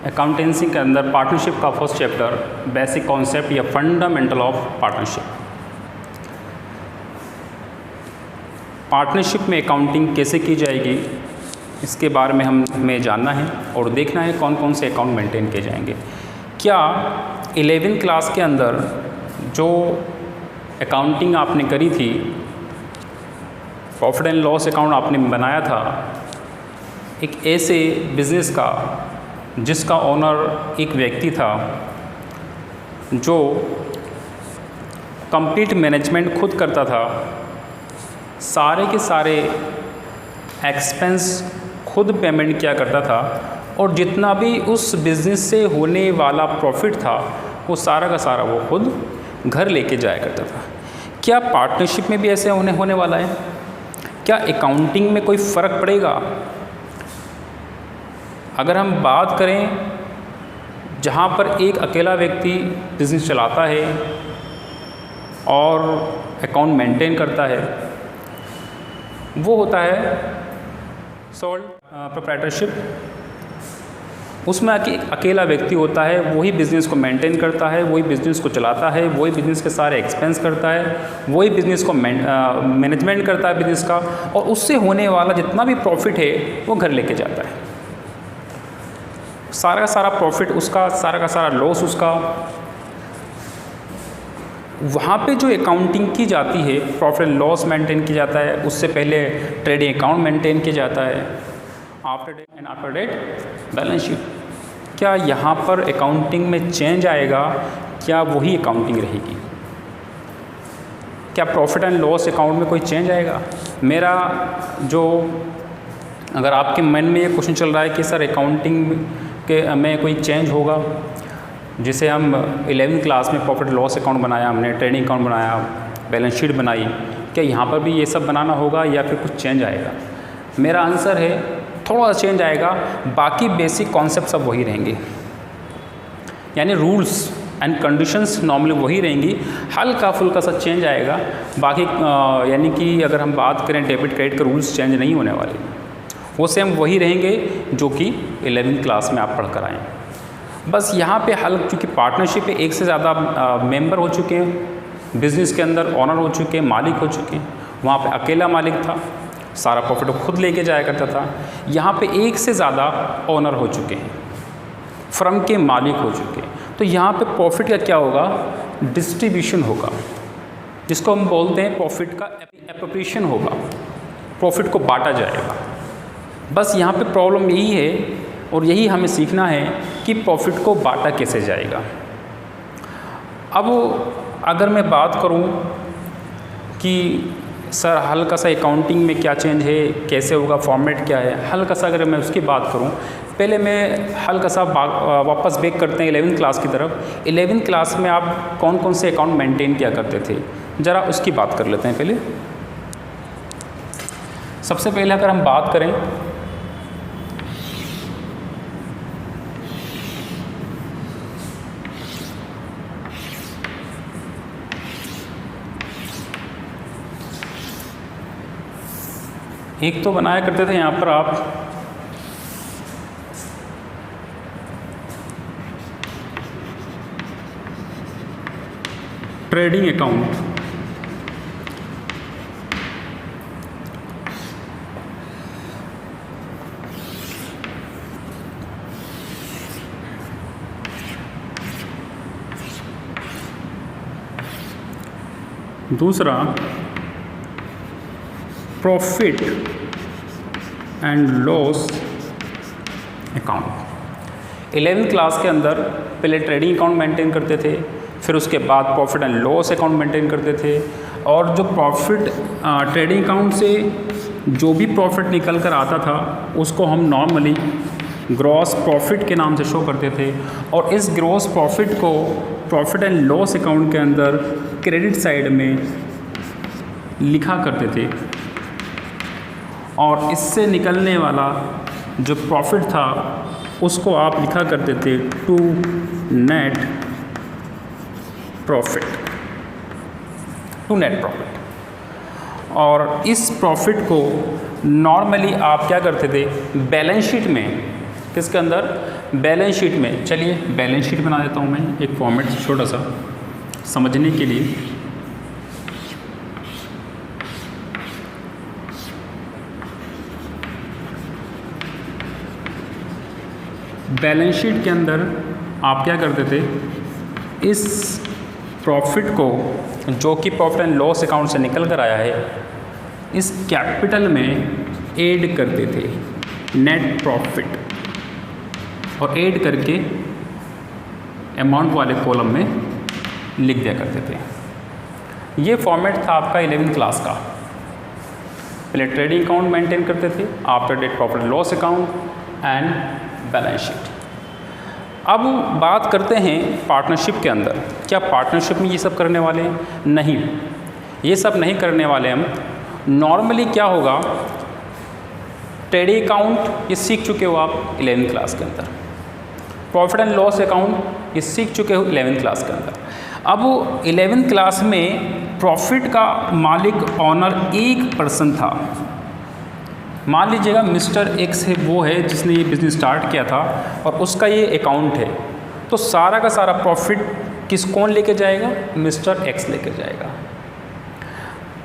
Accountancy के अंदर partnership का फर्स्ट चैप्टर बेसिक कॉन्सेप्ट या फंडामेंटल ऑफ पार्टनरशिप। पार्टनरशिप में अकाउंटिंग कैसे की जाएगी इसके बारे में हमें जानना है और देखना है कौन कौन से अकाउंट मेंटेन किए जाएंगे। क्या 11वीं क्लास के अंदर जो अकाउंटिंग आपने करी थी, प्रॉफिट एंड लॉस अकाउंट आपने बनाया था एक ऐसे बिज़नेस का जिसका ओनर एक व्यक्ति था जो कंप्लीट मैनेजमेंट खुद करता था, सारे के सारे एक्सपेंस खुद पेमेंट किया करता था और जितना भी उस बिज़नेस से होने वाला प्रॉफिट था वो सारा का सारा वो खुद घर लेके जाया करता था। क्या पार्टनरशिप में भी ऐसे होने वाला है? क्या अकाउंटिंग में कोई फ़र्क पड़ेगा? अगर हम बात करें जहाँ पर एक अकेला व्यक्ति बिज़नेस चलाता है और अकाउंट मेंटेन करता है, वो होता है सोल प्रोप्राइटरशिप। उसमें अकेला व्यक्ति होता है, वही बिज़नेस को मेंटेन करता है, वही बिज़नेस को चलाता है, वही बिज़नेस के सारे एक्सपेंस करता है, वही बिज़नेस को मैनेजमेंट करता है बिज़नेस का, और उससे होने वाला जितना भी प्रॉफिट है वो घर लेके जाता है। सारा का सारा प्रॉफिट उसका, सारा का सारा लॉस उसका। वहाँ पे जो अकाउंटिंग की जाती है, प्रॉफिट एंड लॉस मेंटेन किया जाता है, उससे पहले ट्रेडिंग अकाउंट मेंटेन किया जाता है, आफ्टर डेट बैलेंस शीट। क्या यहाँ पर अकाउंटिंग में चेंज आएगा? क्या वही अकाउंटिंग रहेगी? क्या प्रॉफिट एंड लॉस अकाउंट में कोई चेंज आएगा? मेरा जो, अगर आपके मन में ये क्वेश्चन चल रहा है कि सर अकाउंटिंग के में कोई चेंज होगा, जिसे हम 11वीं क्लास में प्रॉफिट लॉस अकाउंट बनाया हमने, ट्रेडिंग अकाउंट बनाया, बैलेंस शीट बनाई, क्या यहाँ पर भी ये सब बनाना होगा या फिर कुछ चेंज आएगा? मेरा आंसर है थोड़ा सा चेंज आएगा, बाकी बेसिक कॉन्सेप्ट सब वही रहेंगे, यानी रूल्स एंड कंडीशंस नॉर्मली वही रहेंगी, हल्का फुल्का सा चेंज आएगा। बाकी यानी कि अगर हम बात करें डेबिट क्रेडिट के रूल्स चेंज नहीं होने वाले, वो सेम वही रहेंगे जो कि 11वीं क्लास में आप पढ़ कर आए। बस यहाँ पे क्योंकि पार्टनरशिप पे एक से ज़्यादा मेंबर हो चुके हैं, बिज़नेस के अंदर ओनर हो चुके हैं, मालिक हो चुके हैं। वहाँ पे अकेला मालिक था, सारा प्रॉफिट वो खुद लेके जाया करता था। यहाँ पे एक से ज़्यादा ओनर हो चुके हैं, फर्म के मालिक हो चुके हैं, तो यहाँ पे प्रॉफिट का क्या होगा? डिस्ट्रीब्यूशन होगा, जिसको हम बोलते हैं प्रॉफिट का एप्रोप्रिएशन होगा, प्रॉफिट को बांटा जाएगा। बस यहाँ पे प्रॉब्लम यही है और यही हमें सीखना है कि प्रॉफिट को बांटा कैसे जाएगा। अब अगर मैं बात करूँ कि सर हल्का सा अकाउंटिंग में क्या चेंज है, कैसे होगा, फॉर्मेट क्या है, हल्का सा अगर मैं उसकी बात करूं, पहले मैं हल्का सा वापस बैक करते हैं 11वीं क्लास की तरफ। 11वीं क्लास में आप कौन कौन से अकाउंट मेंटेन किया करते थे, ज़रा उसकी बात कर लेते हैं। पहले सबसे पहले अगर हम बात करें एक तो बनाया करते थे यहाँ पर आप ट्रेडिंग अकाउंट, दूसरा प्रॉफिट एंड लॉस अकाउंट। 11वीं क्लास के अंदर पहले ट्रेडिंग अकाउंट मेंटेन करते थे, फिर उसके बाद profit and loss account maintain करते थे, और जो प्रॉफिट ट्रेडिंग अकाउंट से जो भी प्रॉफिट निकल कर आता था उसको हम नॉर्मली ग्रॉस प्रॉफिट के नाम से शो करते थे, और इस ग्रॉस प्रॉफिट को प्रॉफिट एंड लॉस अकाउंट के अंदर क्रेडिट साइड में लिखा करते थे, और इससे निकलने वाला जो प्रॉफिट था उसको आप लिखा करते थे to net profit, to net profit. और इस प्रॉफिट को नॉर्मली आप क्या करते थे, बैलेंस शीट में किसके अंदर? बैलेंस शीट में। चलिए बैलेंस शीट बना देता हूँ मैं एक फॉर्मेट छोटा सा समझने के लिए। बैलेंस शीट के अंदर आप क्या करते थे, इस प्रॉफिट को जो कि प्रॉफिट एंड लॉस अकाउंट से निकल कर आया है, इस कैपिटल में ऐड करते थे, नेट प्रॉफिट, और ऐड करके अमाउंट वाले कॉलम में लिख दिया करते थे। ये फॉर्मेट था आपका 11वीं क्लास का। पहले ट्रेडिंग अकाउंट मेंटेन करते थे, after date profit loss account and balance sheet. अब बात करते हैं पार्टनरशिप के अंदर। क्या पार्टनरशिप में ये सब करने वाले हैं? नहीं, ये सब नहीं करने वाले हम। नॉर्मली क्या होगा, ट्रेडिंग अकाउंट ये सीख चुके हो आप 11वीं क्लास के अंदर, प्रॉफिट एंड लॉस अकाउंट ये सीख चुके हो 11वीं क्लास के अंदर। अब 11वीं क्लास में प्रॉफिट का मालिक ऑनर एक पर्सन था। मान लीजिएगा मिस्टर एक्स है, वो है जिसने ये बिज़नेस स्टार्ट किया था और उसका ये अकाउंट है, तो सारा का सारा प्रॉफिट कौन लेके जाएगा? मिस्टर एक्स लेके जाएगा।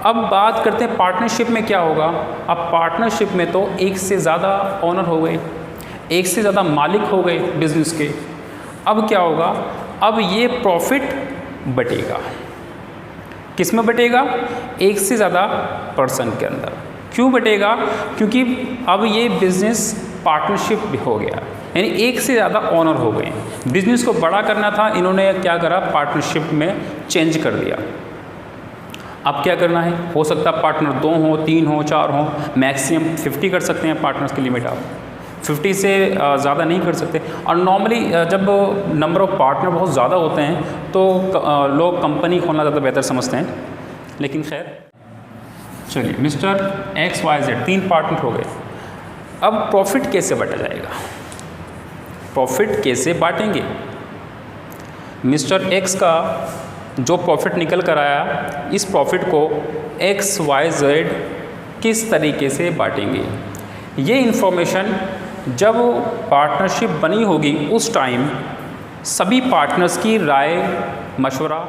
अब बात करते हैं पार्टनरशिप में क्या होगा। अब पार्टनरशिप में तो एक से ज़्यादा ऑनर हो गए, एक से ज़्यादा मालिक हो गए बिजनेस के। अब क्या होगा, अब ये प्रॉफिट बटेगा, किस में बटेगा? एक से ज़्यादा पर्सन के अंदर। क्यों बटेगा? क्योंकि अब ये बिज़नेस पार्टनरशिप भी हो गया, यानी एक से ज़्यादा ऑनर हो गए। बिज़नेस को बड़ा करना था, इन्होंने क्या करा, पार्टनरशिप में चेंज कर दिया। अब क्या करना है, हो सकता है पार्टनर 2 हो, 3 हो, 4 हो, मैक्सिमम 50 कर सकते हैं पार्टनर्स की लिमिट। आप 50 से ज़्यादा नहीं कर सकते। और नॉर्मली जब नंबर ऑफ़ पार्टनर बहुत ज़्यादा होते हैं तो लोग कंपनी खोलना ज़्यादा बेहतर समझते हैं। लेकिन खैर चलिए, mister X Y Z 3 partner हो गए। अब प्रॉफिट कैसे बांटा जाएगा? प्रॉफिट कैसे बांटेंगे? मिस्टर एक्स का जो प्रॉफिट निकल कर आया, इस प्रॉफिट को एक्स वाई जेड किस तरीके से बांटेंगे? ये इन्फॉर्मेशन जब पार्टनरशिप बनी होगी उस टाइम सभी पार्टनर्स की राय मशवरा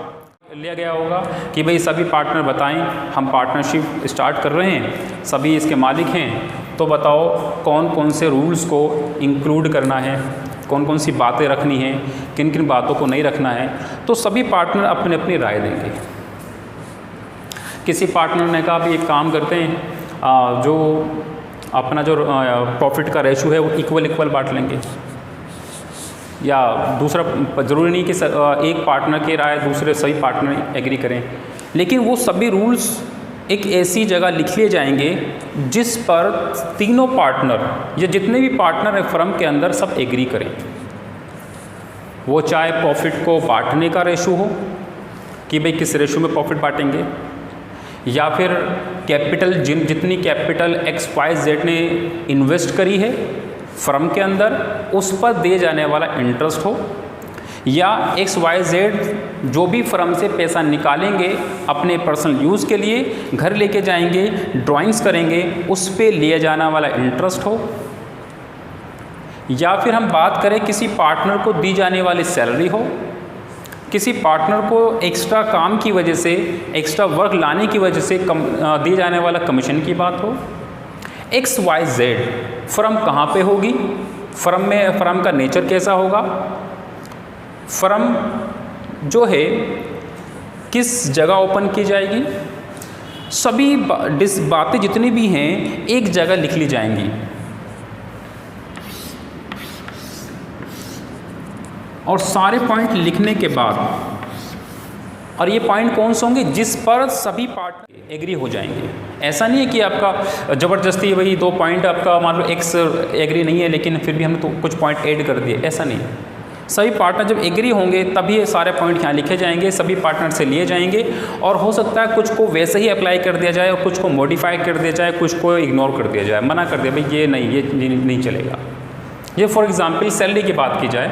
लिया गया होगा कि भाई सभी पार्टनर बताएं, हम पार्टनरशिप स्टार्ट कर रहे हैं, सभी इसके मालिक हैं, तो बताओ कौन कौन से रूल्स को इंक्लूड करना है, कौन कौन सी बातें रखनी है, किन किन बातों को नहीं रखना है। तो सभी पार्टनर अपनी अपनी राय देंगे। किसी पार्टनर ने कहा भी एक काम करते हैं, जो अपना जो प्रॉफिट का रेशो है वो इक्वल बांट लेंगे, या दूसरा ज़रूरी नहीं कि एक पार्टनर की राय दूसरे सभी पार्टनर एग्री करें, लेकिन वो सभी रूल्स एक ऐसी जगह लिख लिए जाएंगे जिस पर तीनों पार्टनर या जितने भी पार्टनर हैं फर्म के अंदर सब एग्री करें। वो चाहे प्रॉफिट को बांटने का रेशो हो कि भाई किस रेशो में प्रॉफिट बांटेंगे, या फिर कैपिटल जितनी कैपिटल एक्स वाई जेड ने इन्वेस्ट करी है फर्म के अंदर उस पर दिए जाने वाला इंटरेस्ट हो, या एक्स वाई जेड जो भी फर्म से पैसा निकालेंगे अपने पर्सनल यूज़ के लिए, घर लेके जाएंगे, ड्राइंग्स करेंगे, उस पे लिए जाने वाला इंटरेस्ट हो, या फिर हम बात करें किसी पार्टनर को दी जाने वाली सैलरी हो, किसी पार्टनर को एक्स्ट्रा काम की वजह से, एक्स्ट्रा वर्क लाने की वजह से दिए जाने वाला कमीशन की बात हो। एक्स वाई जेड फर्म कहाँ पे होगी, फर्म का नेचर कैसा होगा, फर्म जो है किस जगह ओपन की जाएगी, सभी बातें जितनी भी हैं एक जगह लिख ली जाएंगी। और सारे पॉइंट लिखने के बाद, और ये पॉइंट कौन से होंगे जिस पर सभी पार्ट एग्री हो जाएंगे। ऐसा नहीं है कि आपका ज़बरदस्ती वही 2 पॉइंट आपका मान लो एक्स एग्री नहीं है लेकिन फिर भी हमने तो कुछ पॉइंट ऐड कर दिए, ऐसा नहीं है। सभी पार्टनर जब एग्री होंगे तभी ये सारे पॉइंट यहाँ लिखे जाएंगे, सभी पार्टनर से लिए जाएंगे, और हो सकता है कुछ को वैसे ही अप्लाई कर दिया जाए और कुछ को मॉडिफाई कर दिया जाए, कुछ को इग्नोर कर दिया जाए, मना कर दिया भाई ये नहीं चलेगा। ये फॉर एग्जांपल सैलरी की बात की जाए,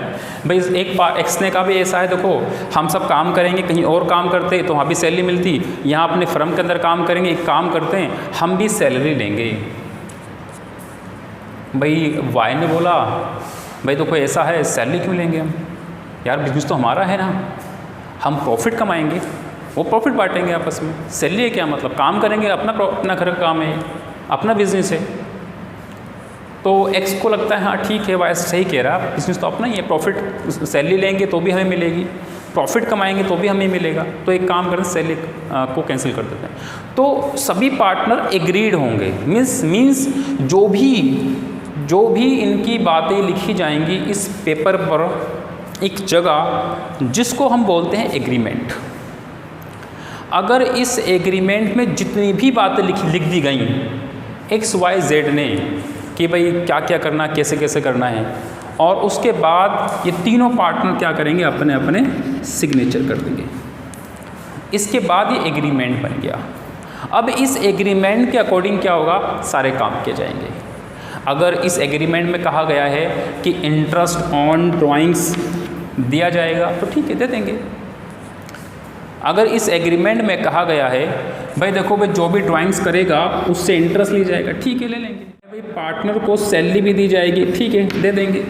भाई एक एक्स ने कहा भी ऐसा है, देखो हम सब काम करेंगे, कहीं और काम करते तो वहाँ भी सैलरी मिलती, यहाँ अपने फर्म के अंदर काम करेंगे, एक काम करते हैं हम भी सैलरी लेंगे, भाई वाई ने बोला भाई तो कोई ऐसा है, सैलरी क्यों लेंगे हम, यार बिजनेस तो हमारा है ना, हम प्रॉफिट कमाएंगे, वो प्रॉफिट बांटेंगे आपस में, सैलरी क्या मतलब, काम करेंगे, अपना घर का काम है, अपना बिजनेस है। तो एक्स को लगता है हाँ ठीक है, वाई सही कह रहा है, बिजनेस तो अपना ही है, प्रॉफिट सैलरी लेंगे तो भी हमें मिलेगी, प्रॉफिट कमाएंगे तो भी हमें मिलेगा, तो एक काम करें सैलरी को कैंसिल कर देते हैं। तो सभी पार्टनर एग्रीड होंगे, मीन्स जो भी इनकी बातें लिखी जाएंगी इस पेपर पर एक जगह, जिसको हम बोलते हैं एग्रीमेंट। अगर इस एग्रीमेंट में जितनी भी बातें लिख दी गई XYZ ने कि भाई क्या क्या करना, कैसे कैसे करना है, और उसके बाद ये तीनों पार्टनर क्या करेंगे, अपने अपने सिग्नेचर कर देंगे, इसके बाद ये एग्रीमेंट बन गया। अब इस एग्रीमेंट के अकॉर्डिंग क्या होगा, सारे काम किए जाएंगे। अगर इस एग्रीमेंट में कहा गया है कि इंटरेस्ट ऑन ड्राइंग्स दिया जाएगा तो ठीक है, दे देंगे। अगर इस एग्रीमेंट में कहा गया है भाई देखो भाई जो भी ड्राइंग्स करेगा उससे इंटरेस्ट लिया जाएगा, ठीक है ले लेंगे। भाई पार्टनर को सैलरी भी दी जाएगी, ठीक है दे देंगे।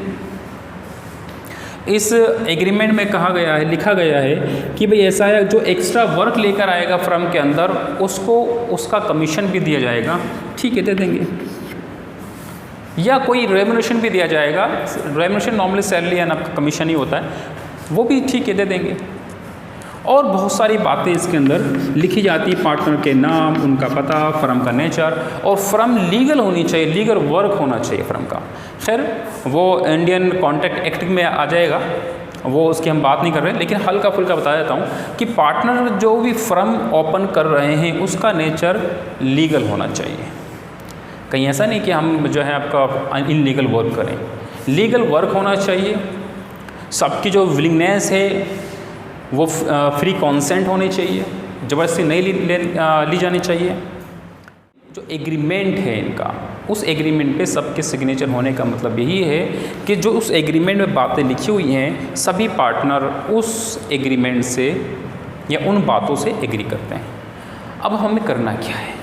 इस एग्रीमेंट में कहा गया है, लिखा गया है कि भाई ऐसा है जो एक्स्ट्रा वर्क लेकर आएगा फर्म के अंदर उसको उसका कमीशन भी दिया जाएगा, ठीक है दे देंगे। या कोई रेम्युनरेशन भी दिया जाएगा, रेम्युनरेशन नॉर्मली सैलरी है ना, कमीशन ही होता है, वो भी ठीक है दे देंगे। और बहुत सारी बातें इसके अंदर लिखी जाती है, पार्टनर के नाम, उनका पता, फर्म का नेचर, और फर्म लीगल होनी चाहिए, लीगल वर्क होना चाहिए फर्म का। खैर वो इंडियन कॉन्ट्रैक्ट एक्ट में आ जाएगा, वो उसकी हम बात नहीं कर रहे हैं, लेकिन हल्का फुल्का बता देता हूँ कि पार्टनर जो भी फर्म ओपन कर रहे हैं उसका नेचर लीगल होना चाहिए। कहीं ऐसा नहीं कि हम जो है आपका इनलीगल वर्क करें, लीगल वर्क होना चाहिए। सबकी जो विलिंगनेस है वो फ्री कॉन्सेंट होनी चाहिए, ज़बरदस्ती नहीं ली जानी चाहिए। जो एग्रीमेंट है इनका, उस एग्रीमेंट पे सबके सिग्नेचर होने का मतलब यही है कि जो उस एग्रीमेंट में बातें लिखी हुई हैं सभी पार्टनर उस एग्रीमेंट से या उन बातों से एग्री करते हैं। अब हमें करना क्या है,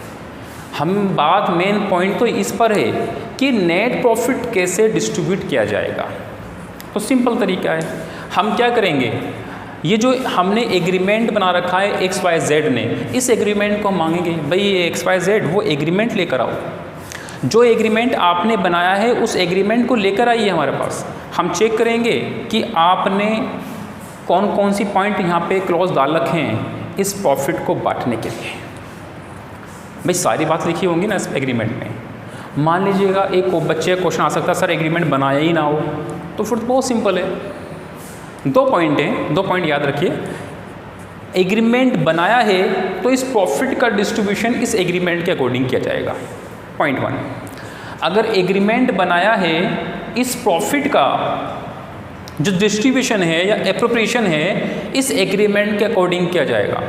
हम बात मेन पॉइंट तो इस पर है कि नेट प्रॉफिट कैसे डिस्ट्रीब्यूट किया जाएगा। तो सिंपल तरीका है, हम क्या करेंगे, ये जो हमने एग्रीमेंट बना रखा है XYZ ने, इस एग्रीमेंट को मांगेंगे भाई ये XYZ वो एग्रीमेंट लेकर आओ, जो एग्रीमेंट आपने बनाया है उस एग्रीमेंट को लेकर आइए हमारे पास। हम चेक करेंगे कि आपने कौन कौन सी पॉइंट यहाँ पे क्लॉज डाल रखे हैं इस प्रॉफिट को बांटने के लिए। भाई सारी बात लिखी होंगी ना इस एग्रीमेंट में। मान लीजिएगा एक बच्चे का क्वेश्चन आ सकता है सर एग्रीमेंट बनाया ही ना हो, तो फिर तो बहुत सिंपल है, 2 पॉइंट हैं, 2 पॉइंट याद रखिए। एग्रीमेंट बनाया है तो इस प्रॉफिट का डिस्ट्रीब्यूशन इस एग्रीमेंट के अकॉर्डिंग किया जाएगा, पॉइंट 1। अगर एग्रीमेंट बनाया है इस प्रॉफिट का जो डिस्ट्रीब्यूशन है या एप्रोप्रिएशन है इस एग्रीमेंट के अकॉर्डिंग किया जाएगा।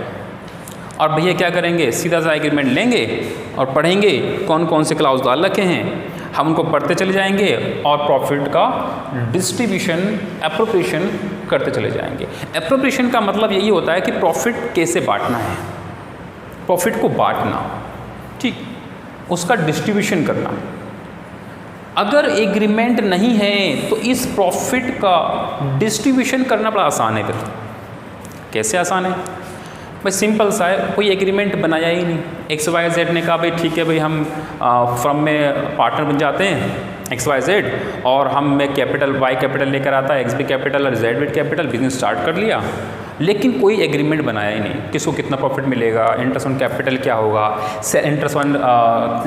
और भैया क्या करेंगे, सीधा सा एग्रीमेंट लेंगे और पढ़ेंगे कौन कौन से क्लाउज डाल रखे हैं, हम उनको पढ़ते चले जाएंगे और प्रॉफिट का डिस्ट्रीब्यूशन एप्रोप्रिएशन करते चले जाएंगे। एप्रोप्रिएशन का मतलब यही होता है कि प्रॉफिट कैसे बांटना है, प्रॉफिट को बांटना, ठीक, उसका डिस्ट्रीब्यूशन करना। अगर एग्रीमेंट नहीं है तो इस प्रॉफिट का डिस्ट्रीब्यूशन करना बड़ा आसान है। फिर कैसे आसान है, भाई सिंपल सा है, कोई एग्रीमेंट बनाया ही नहीं। XYZ ने कहा भाई ठीक है भाई हम फर्म में पार्टनर बन जाते हैं XYZ, और हम में कैपिटल Y कैपिटल लेकर आता है, X भी कैपिटल और Z भी कैपिटल, बिजनेस स्टार्ट कर लिया, लेकिन कोई एग्रीमेंट बनाया ही नहीं। किसको कितना प्रॉफिट मिलेगा, इंटरेस्ट ऑन कैपिटल क्या होगा, इंटरेस्ट ऑन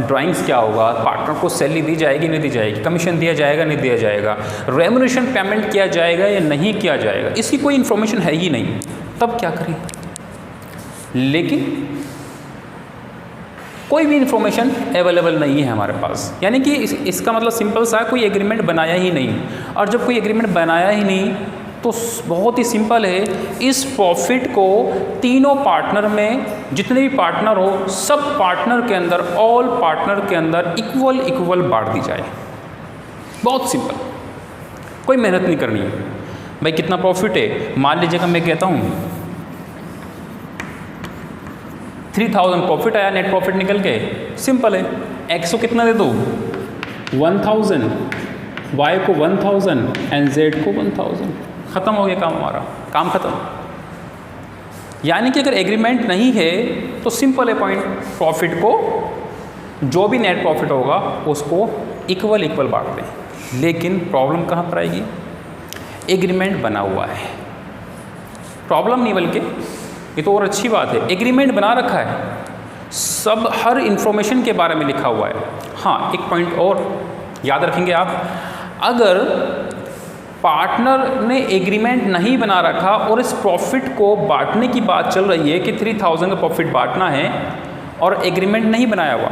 ड्राइंग्स क्या होगा, पार्टनर को सैलरी दी जाएगी नहीं दी जाएगी, कमीशन दिया जाएगा नहीं दिया जाएगा, रेम्युनरेशन पेमेंट किया जाएगा या नहीं किया जाएगा, इसकी कोई इन्फॉर्मेशन है ही नहीं। तब क्या करें, लेकिन कोई भी इन्फॉर्मेशन अवेलेबल नहीं है हमारे पास, यानी कि इसका मतलब सिंपल सा कोई एग्रीमेंट बनाया ही नहीं। और जब कोई एग्रीमेंट बनाया ही नहीं तो बहुत ही सिंपल है, इस प्रॉफिट को तीनों पार्टनर में जितने भी पार्टनर हो सब पार्टनर के अंदर, ऑल पार्टनर के अंदर इक्वल बांट दी जाए। बहुत सिंपल, कोई मेहनत नहीं करनी है। भाई कितना प्रॉफिट है, मान लीजिएगा मैं कहता हूँ 3000 प्रॉफिट आया, नेट प्रॉफिट निकल के, सिंपल है, X को कितना दे दो 1000, वाई को 1000 एंड जेड को 1000। ख़त्म हो गया काम, हमारा काम ख़त्म। यानी कि अगर एग्रीमेंट नहीं है तो सिंपल है पॉइंट, प्रॉफिट को जो भी नेट प्रॉफिट होगा उसको इक्वल बांट दें। लेकिन प्रॉब्लम कहाँ पर आएगी? एग्रीमेंट बना हुआ है, प्रॉब्लम नहीं बल्कि ये तो और अच्छी बात है, एग्रीमेंट बना रखा है, सब हर इन्फॉर्मेशन के बारे में लिखा हुआ है। हाँ, एक पॉइंट और याद रखेंगे आप, अगर पार्टनर ने एग्रीमेंट नहीं बना रखा और इस प्रॉफिट को बांटने की बात चल रही है कि 3000 का प्रॉफिट बांटना है और एग्रीमेंट नहीं बनाया हुआ,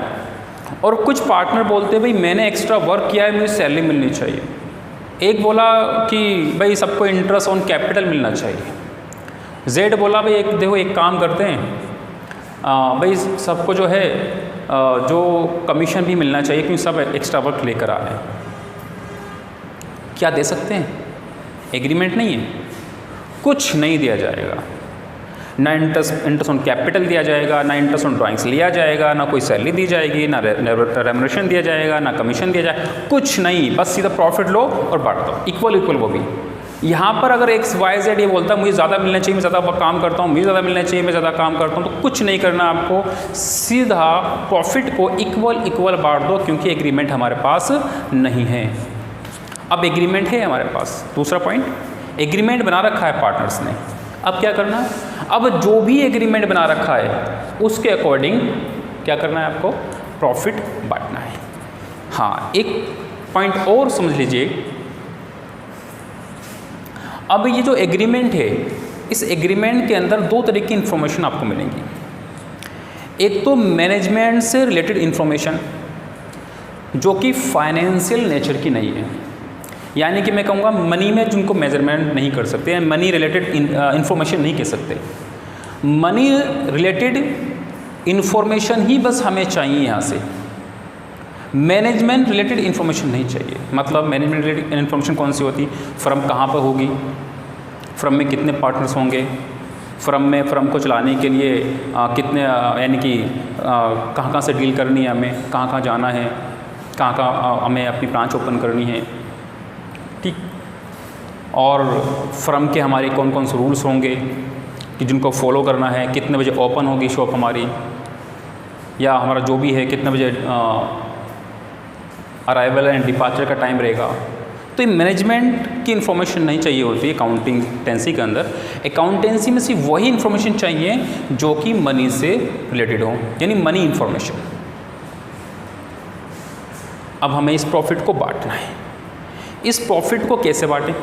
और कुछ पार्टनर बोलते भाई मैंने एक्स्ट्रा वर्क किया है, मुझे सैलरी मिलनी चाहिए। एक बोला कि भाई सबको इंटरेस्ट ऑन कैपिटल मिलना चाहिए, जेड बोला भाई देखो एक काम करते हैं भाई सबको जो है जो कमीशन भी मिलना चाहिए क्योंकि सब एक्स्ट्रा वर्क लेकर आ रहे हैं। क्या दे सकते हैं? एग्रीमेंट नहीं है, कुछ नहीं दिया जाएगा, ना इंटरेस्ट ऑन कैपिटल दिया जाएगा, ना इंटरेस्ट ऑन ड्राइंग्स लिया जाएगा, ना कोई सैलरी दी जाएगी, ना रेम्युनरेशन दिया जाएगा, ना कमीशन दिया जाएगा, कुछ नहीं, बस सीधा प्रॉफिट लो और बांट दो इक्वल वो भी। यहाँ पर अगर एक्स वाई जेड ये बोलता है मुझे ज़्यादा मिलना चाहिए, मैं ज़्यादा काम करता हूँ, मुझे ज़्यादा मिलना चाहिए, मैं ज़्यादा काम करता हूँ, तो कुछ नहीं करना आपको, सीधा प्रॉफिट को इक्वल बांट दो क्योंकि एग्रीमेंट हमारे पास नहीं है। अब एग्रीमेंट है हमारे पास, दूसरा पॉइंट, एग्रीमेंट बना रखा है पार्टनर्स ने। अब क्या करना है? अब जो भी एग्रीमेंट बना रखा है उसके अकॉर्डिंग क्या करना है आपको? प्रॉफिट बांटना है। हाँ, एक पॉइंट और समझ लीजिए, अब ये जो एग्रीमेंट है, इस एग्रीमेंट के अंदर दो तरह की इन्फॉर्मेशन आपको मिलेंगी। एक तो मैनेजमेंट से रिलेटेड इन्फॉर्मेशन जो कि फाइनेंशियल नेचर की नहीं है, यानी कि मैं कहूँगा मनी में जिनको मेजरमेंट नहीं कर सकते हैं, मनी रिलेटेड इन्फॉर्मेशन नहीं कह सकते, मनी रिलेटेड इन्फॉर्मेशन ही बस हमें चाहिए यहाँ से, मैनेजमेंट रिलेटेड इन्फॉर्मेशन नहीं चाहिए। मतलब मैनेजमेंट रिलेटेड इन्फॉर्मेशन कौन सी होती? फर्म कहाँ पर होगी, फर्म में कितने पार्टनर्स होंगे, फर्म को चलाने के लिए कितने यानी कि कहाँ से डील करनी है हमें, कहाँ जाना है, कहाँ हमें अपनी ब्रांच ओपन करनी है, ठीक, और फर्म के हमारे कौन कौन से रूल्स होंगे कि जिनको फॉलो करना है, कितने बजे ओपन होगी शॉप हमारी, या हमारा जो भी है कितने बजे अराइवल एंड डिपार्चर का टाइम रहेगा। तो ये मैनेजमेंट की इन्फॉर्मेशन नहीं चाहिए होती है अकाउंटेंसी के अंदर। अकाउंटेंसी में सिर्फ वही इन्फॉर्मेशन चाहिए जो कि मनी से रिलेटेड हो, यानी मनी इन्फॉर्मेशन। अब हमें इस प्रॉफिट को बांटना है। इस प्रॉफिट को कैसे बांटें?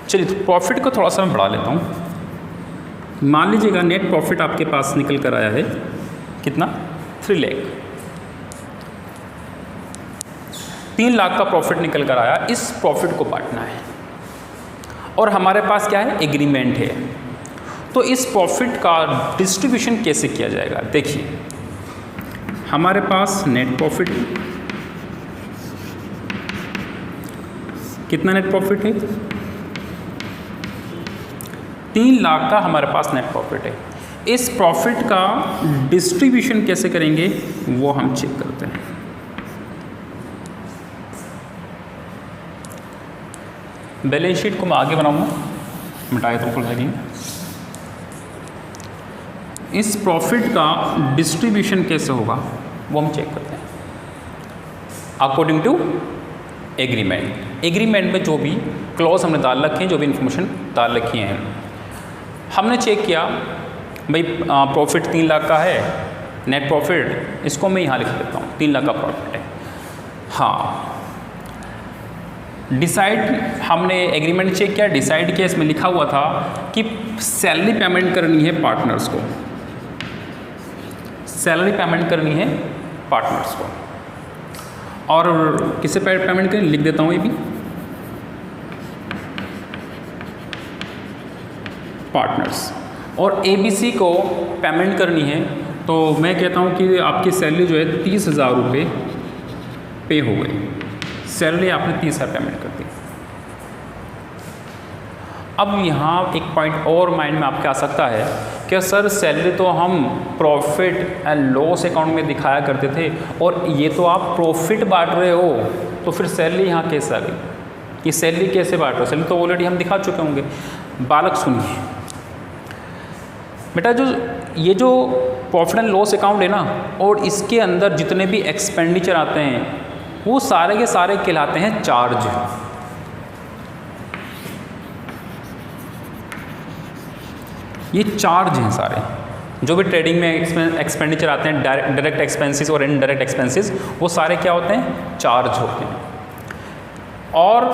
चलिए, तो प्रॉफिट को थोड़ा सा मैं बढ़ा लेता हूँ। मान लीजिएगा नेट प्रॉफिट आपके पास निकल कर आया है कितना? 3 लाख, 3 लाख का प्रॉफिट निकल कर आया। इस प्रॉफिट को बांटना है और हमारे पास क्या है? एग्रीमेंट है। तो इस प्रॉफिट का डिस्ट्रीब्यूशन कैसे किया जाएगा? देखिए, हमारे पास नेट प्रॉफिट कितना नेट प्रॉफिट है? 3 लाख का हमारे पास नेट प्रॉफिट है। इस प्रॉफिट का डिस्ट्रीब्यूशन कैसे करेंगे वो हम चेक करते हैं। बैलेंस शीट को मैं आगे बनाऊंगा, मिटाया तो खुल जाएगी। इस प्रॉफिट का डिस्ट्रीब्यूशन कैसे होगा वो हम चेक करते हैं अकॉर्डिंग टू एग्रीमेंट। एग्रीमेंट में जो भी क्लॉज हमने डाल रखे हैं, जो भी इंफॉर्मेशन डाल रखी हैं, हमने चेक किया भाई प्रॉफिट 3 लाख का है, नेट प्रॉफिट इसको मैं यहाँ लिख देता हूँ, 3 लाख का प्रॉफिट है। हाँ, डिसाइड हमने एग्रीमेंट चेक किया, डिसाइड किया, इसमें लिखा हुआ था कि सैलरी पेमेंट करनी है पार्टनर्स को, सैलरी पेमेंट करनी है पार्टनर्स को। और किसे पेमेंट करें लिख देता हूँ, ये भी पार्टनर्स। और ABC को पेमेंट करनी है, तो मैं कहता हूँ कि आपकी सैलरी जो है 30,000 रुपये पे हो गई, सैलरी आपने 30,000 पेमेंट कर दी। अब यहाँ एक पॉइंट और माइंड में आपके आ सकता है कि सर सैलरी तो हम प्रॉफिट एंड लॉस अकाउंट में दिखाया करते थे और ये तो आप प्रॉफिट बांट रहे हो, तो फिर सैलरी यहाँ कैसे आ गई? ये सैलरी कैसे बांट रहे हो? सैलरी तो ऑलरेडी हम दिखा चुके होंगे। बालक सुनिए बेटा, ये जो प्रॉफिट एंड लॉस अकाउंट है ना, और इसके अंदर जितने भी एक्सपेंडिचर आते हैं वो सारे के सारे कहलाते हैं चार्ज। ये चार्ज हैं सारे, जो भी ट्रेडिंग में एक्सपेंडिचर आते हैं, डायरेक्ट एक्सपेंसेस और इनडायरेक्ट एक्सपेंसेस, वो सारे क्या होते हैं? चार्ज होते हैं। और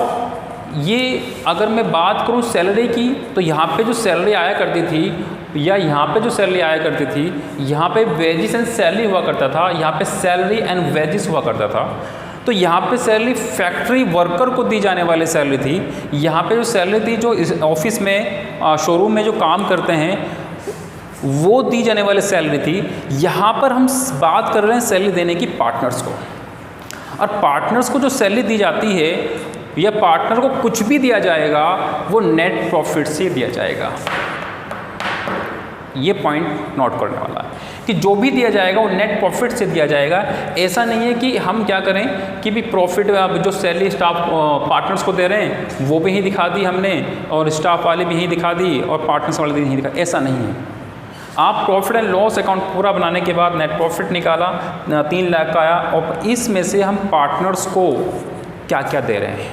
ये अगर मैं बात करूँ सैलरी की, तो यहाँ पे जो सैलरी आया करती थी या यहाँ पे जो सैलरी आया करती थी, यहाँ पे वेजेस एंड सैलरी हुआ करता था, यहाँ पे सैलरी एंड वेजेस हुआ करता था। तो यहाँ पे सैलरी फैक्ट्री वर्कर को दी जाने वाली सैलरी थी। यहाँ पे जो सैलरी थी जो इस ऑफिस में शोरूम में जो काम करते हैं वो दी जाने वाली सैलरी थी। यहाँ पर हम बात कर रहे हैं सैलरी देने की पार्टनर्स को, और पार्टनर्स को जो सैलरी दी जाती है या पार्टनर को कुछ भी दिया जाएगा वो नेट प्रॉफिट से दिया जाएगा। ये पॉइंट नोट करने वाला है कि जो भी दिया जाएगा वो नेट प्रॉफिट से दिया जाएगा। ऐसा नहीं है कि हम क्या करें कि भी प्रॉफिट जो सैलरी स्टाफ पार्टनर्स को दे रहे हैं वो भी ही दिखा दी हमने, और स्टाफ वाले भी ही दिखा दी, और पार्टनर्स वाले भी नहीं दिखा। ऐसा नहीं है। आप प्रॉफिट एंड लॉस अकाउंट पूरा बनाने के बाद नेट प्रॉफिट निकाला, 3 लाख का आया, और इसमें से हम पार्टनर्स को क्या क्या दे रहे हैं,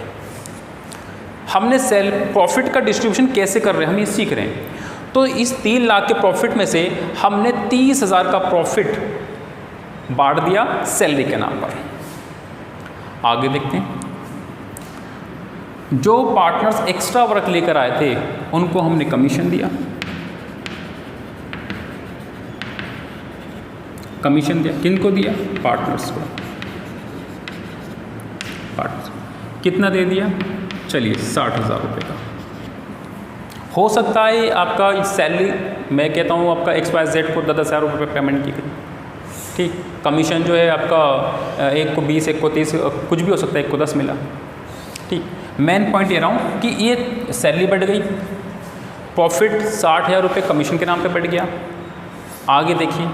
हमने सेल प्रॉफिट का डिस्ट्रीब्यूशन कैसे कर रहे हैं, हम ये सीख रहे हैं। तो इस 3 लाख के प्रॉफिट में से हमने 30,000 का प्रॉफिट बांट दिया सैलरी के नाम पर। आगे देखते हैं, जो पार्टनर्स एक्स्ट्रा वर्क लेकर आए थे उनको हमने कमीशन दिया। कमीशन दिया किनको दिया? पार्टनर्स को। पार्टनर्स कितना दे दिया? चलिए 60,000 रुपये का। हो सकता है आपका सैलरी, मैं कहता हूँ आपका XYZ को 10,000 रुपये पेमेंट की गई, ठीक। कमीशन जो है आपका एक को 20, एक को 30, कुछ भी हो सकता है, एक को 10 मिला, ठीक। मेन पॉइंट ये रहा हूँ कि ये सैलरी बढ़ गई, प्रॉफिट 60,000 रुपये कमीशन के नाम पे बढ़ गया। आगे देखिए,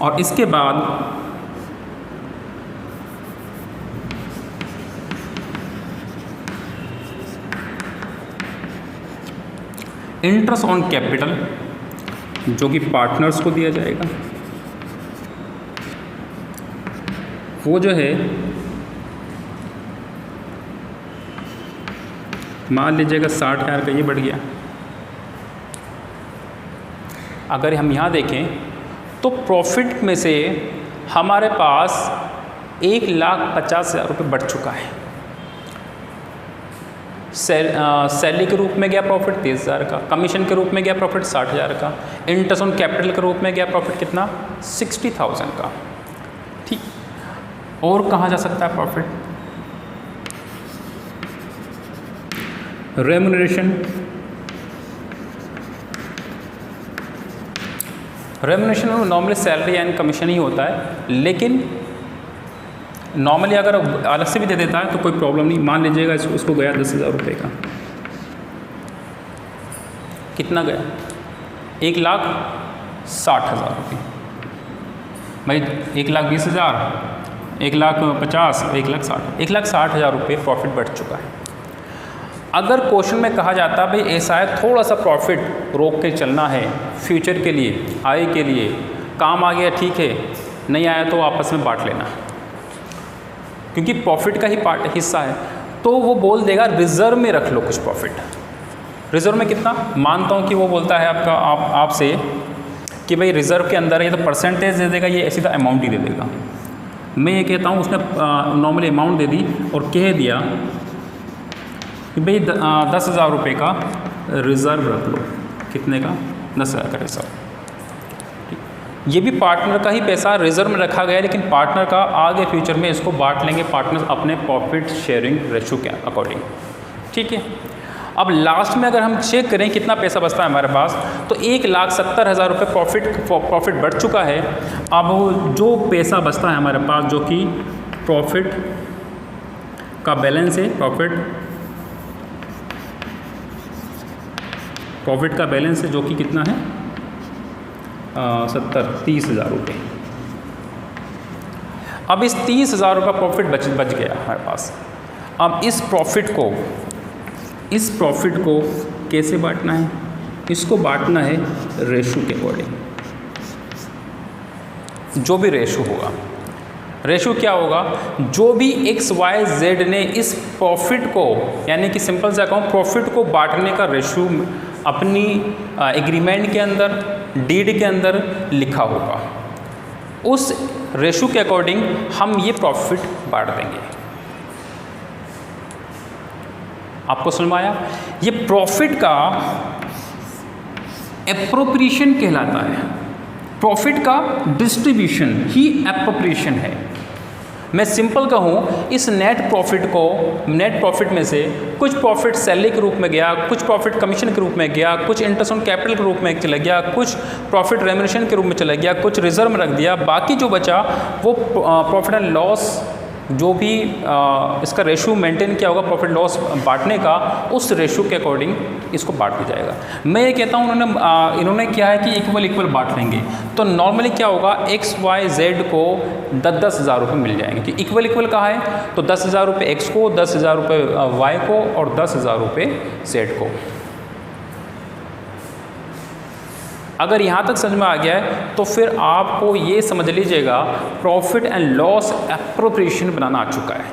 और इसके बाद इंटरेस्ट ऑन कैपिटल जो कि पार्टनर्स को दिया जाएगा, वो जो है मान लीजिएगा 60,000 का, ये बढ़ गया। अगर हम यहाँ देखें तो प्रॉफिट में से हमारे पास 1,50,000 रुपये बढ़ चुका है। सैलरी के रूप में गया प्रॉफिट 30,000 का, कमीशन के रूप में गया प्रॉफिट 60,000 का, इंटरेस्ट ऑन कैपिटल के रूप में गया प्रॉफिट कितना? 60,000 का, ठीक। और कहाँ जा सकता है profit? Remuneration. Remuneration normally salary and commission ही होता है, लेकिन नॉर्मली अगर अलग से भी दे देता है तो कोई प्रॉब्लम नहीं। मान लीजिएगा उसको गया 10,000 रुपये का, कितना गया? 1,60,000 रुपये। भाई 1,20,000, 1,50,000, 1,60,000, 1,60,000 रुपये प्रॉफिट बढ़ चुका है। अगर क्वेश्चन में कहा जाता भाई ऐसा है थोड़ा सा प्रॉफिट रोक के चलना है फ्यूचर के लिए, आय के लिए, काम आ गया ठीक है, नहीं आया तो आपस में बांट लेना, क्योंकि प्रॉफिट का ही पार्ट हिस्सा है, तो वो बोल देगा रिजर्व में रख लो कुछ प्रॉफिट। रिजर्व में कितना? मानता हूँ कि वो बोलता है आपका आपसे कि भाई रिजर्व के अंदर ये तो परसेंटेज दे देगा, ये सीधा अमाउंट ही दे देगा। मैं ये कहता हूँ उसने नॉर्मली अमाउंट दे दी और कह दिया कि भाई 10,000 रुपये का रिज़र्व रख लो। कितने का? 10,000 का रिज़र्व। ये भी पार्टनर का ही पैसा रिजर्व में रखा गया है, लेकिन पार्टनर का आगे फ्यूचर में इसको बांट लेंगे पार्टनर्स अपने प्रॉफिट शेयरिंग रेशो के अकॉर्डिंग, ठीक है। अब लास्ट में अगर हम चेक करें कितना पैसा बचता है हमारे पास, तो 1,70,000 रुपये प्रॉफिट बढ़ चुका है। अब जो पैसा बचता है हमारे पास, जो कि प्रॉफिट का बैलेंस है, प्रॉफिट का बैलेंस है, जो कि कितना है 30,000 रुपये। अब इस 30,000 रुपये प्रॉफिट बच गया हमारे पास। अब इस प्रॉफिट को कैसे बांटना है? इसको बांटना है रेशो के अकॉर्डिंग। जो भी रेशो होगा, रेशो क्या होगा? जो भी एक्स वाई जेड ने इस प्रॉफिट को, यानी कि सिंपल सा कहूँ, प्रॉफिट को बांटने का रेशो अपनी एग्रीमेंट के अंदर, डीड के अंदर लिखा होगा, उस रेशो के अकॉर्डिंग हम ये प्रॉफिट बांट देंगे। आपको समझ में आया? ये प्रॉफिट का एप्रोप्रिएशन कहलाता है। प्रॉफिट का डिस्ट्रीब्यूशन ही एप्रोप्रिएशन है। मैं सिंपल कहूँ, इस नेट प्रॉफिट में से कुछ प्रॉफिट सैलरी के रूप में गया, कुछ प्रॉफिट कमीशन के रूप में गया, कुछ इंटरेस्ट ऑन कैपिटल के रूप में चला गया, कुछ प्रॉफिट रेम्यूनरेशन के रूप में चला गया, कुछ रिजर्व में रख दिया, बाकी जो बचा वो प्रॉफिट एंड लॉस, जो भी इसका रेशो मेंटेन किया होगा प्रॉफिट लॉस बांटने का, उस रेशो के अकॉर्डिंग इसको बांट दिया जाएगा। मैं ये कहता हूँ इन्होंने क्या है कि इक्वल बांट लेंगे, तो नॉर्मली क्या होगा, एक्स वाई जेड को 10-10 हज़ार रुपये मिल जाएंगे कि इक्वल कहा है, तो 10,000 रुपये एक्स को, 10,000 रुपये वाई को और 10,000 रुपये जेड को। अगर यहाँ तक समझ में आ गया है तो फिर आपको ये समझ लीजिएगा प्रॉफिट एंड लॉस एप्रोप्रिएशन बनाना आ चुका है।